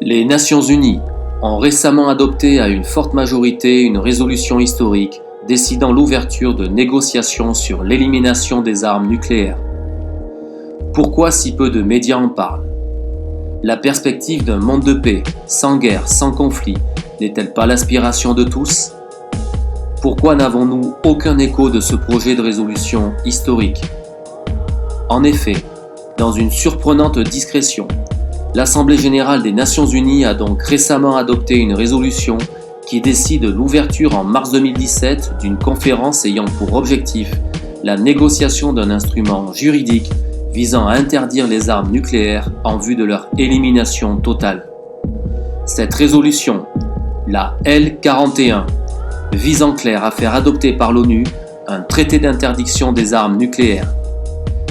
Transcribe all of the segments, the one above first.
Les Nations Unies ont récemment adopté à une forte majorité une résolution historique décidant l'ouverture de négociations sur l'élimination des armes nucléaires. Pourquoi si peu de médias en parlent ? La perspective d'un monde de paix, sans guerre, sans conflit, n'est-elle pas l'aspiration de tous ? Pourquoi n'avons-nous aucun écho de ce projet de résolution historique ? En effet, dans une surprenante discrétion, l'Assemblée générale des Nations unies a donc récemment adopté une résolution qui décide l'ouverture en mars 2017 d'une conférence ayant pour objectif la négociation d'un instrument juridique visant à interdire les armes nucléaires en vue de leur élimination totale. Cette résolution, la L41, vise en clair à faire adopter par l'ONU un traité d'interdiction des armes nucléaires.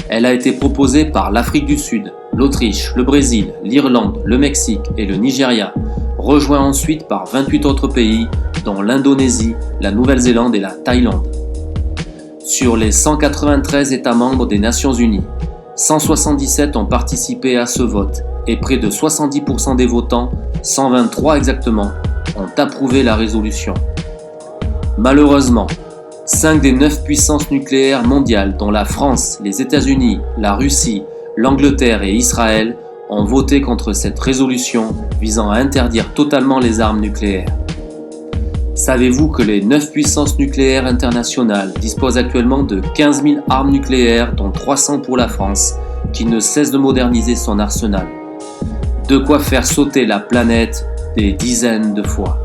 Elle a été proposée par l'Afrique du Sud, l'Autriche, le Brésil, l'Irlande, le Mexique et le Nigeria, rejoints ensuite par 28 autres pays, dont l'Indonésie, la Nouvelle-Zélande et la Thaïlande. Sur les 193 États membres des Nations Unies, 177 ont participé à ce vote et près de 70% des votants, 123 exactement, ont approuvé la résolution. Malheureusement, 5 des 9 puissances nucléaires mondiales, dont la France, les États-Unis, la Russie, l'Angleterre et Israël, ont voté contre cette résolution visant à interdire totalement les armes nucléaires. Savez-vous que les 9 puissances nucléaires internationales disposent actuellement de 15 000 armes nucléaires, dont 300 pour la France, qui ne cesse de moderniser son arsenal? De quoi faire sauter la planète des dizaines de fois.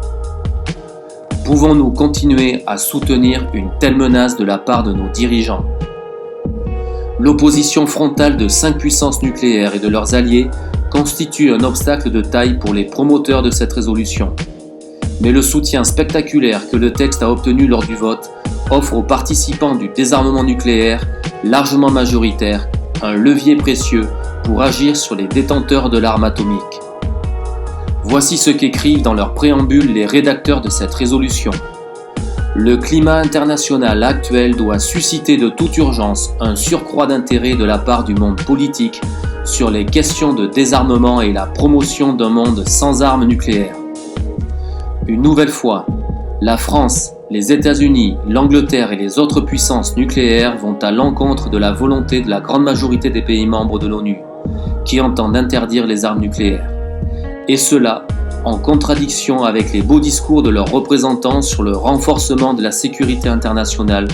Pouvons-nous continuer à soutenir une telle menace de la part de nos dirigeants ? L'opposition frontale de 5 puissances nucléaires et de leurs alliés constitue un obstacle de taille pour les promoteurs de cette résolution. Mais le soutien spectaculaire que le texte a obtenu lors du vote offre aux participants du désarmement nucléaire, largement majoritaire, un levier précieux pour agir sur les détenteurs de l'arme atomique. Voici ce qu'écrivent dans leur préambule les rédacteurs de cette résolution. Le climat international actuel doit susciter de toute urgence un surcroît d'intérêt de la part du monde politique sur les questions de désarmement et la promotion d'un monde sans armes nucléaires. Une nouvelle fois, la France, les États-Unis, l'Angleterre et les autres puissances nucléaires vont à l'encontre de la volonté de la grande majorité des pays membres de l'ONU, qui entendent interdire les armes nucléaires. Et cela en contradiction avec les beaux discours de leurs représentants sur le renforcement de la sécurité internationale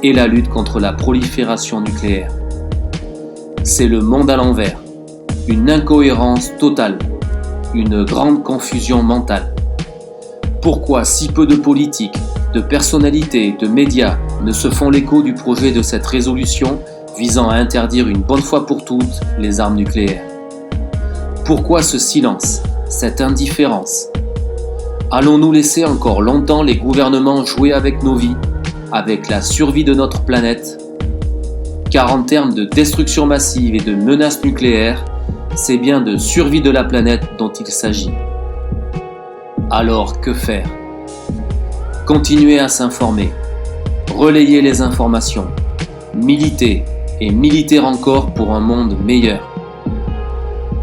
et la lutte contre la prolifération nucléaire. C'est le monde à l'envers, une incohérence totale, une grande confusion mentale. Pourquoi si peu de politiques, de personnalités, de médias ne se font l'écho du projet de cette résolution visant à interdire une bonne fois pour toutes les armes nucléaires ? Pourquoi ce silence ? Cette indifférence? Allons-nous laisser encore longtemps les gouvernements jouer avec nos vies, avec la survie de notre planète? Car en termes de destruction massive et de menaces nucléaires, c'est bien de survie de la planète dont il s'agit. Alors que faire? Continuer à s'informer, relayer les informations, militer et militer encore pour un monde meilleur.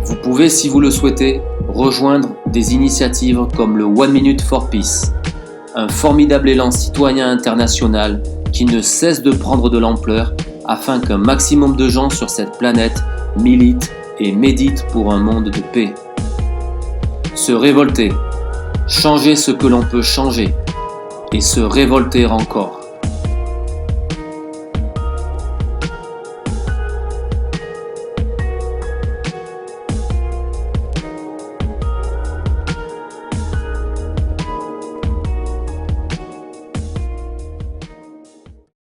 Vous pouvez, si vous le souhaitez, rejoindre des initiatives comme le One Minute for Peace, un formidable élan citoyen international qui ne cesse de prendre de l'ampleur afin qu'un maximum de gens sur cette planète militent et méditent pour un monde de paix. Se révolter, changer ce que l'on peut changer et se révolter encore.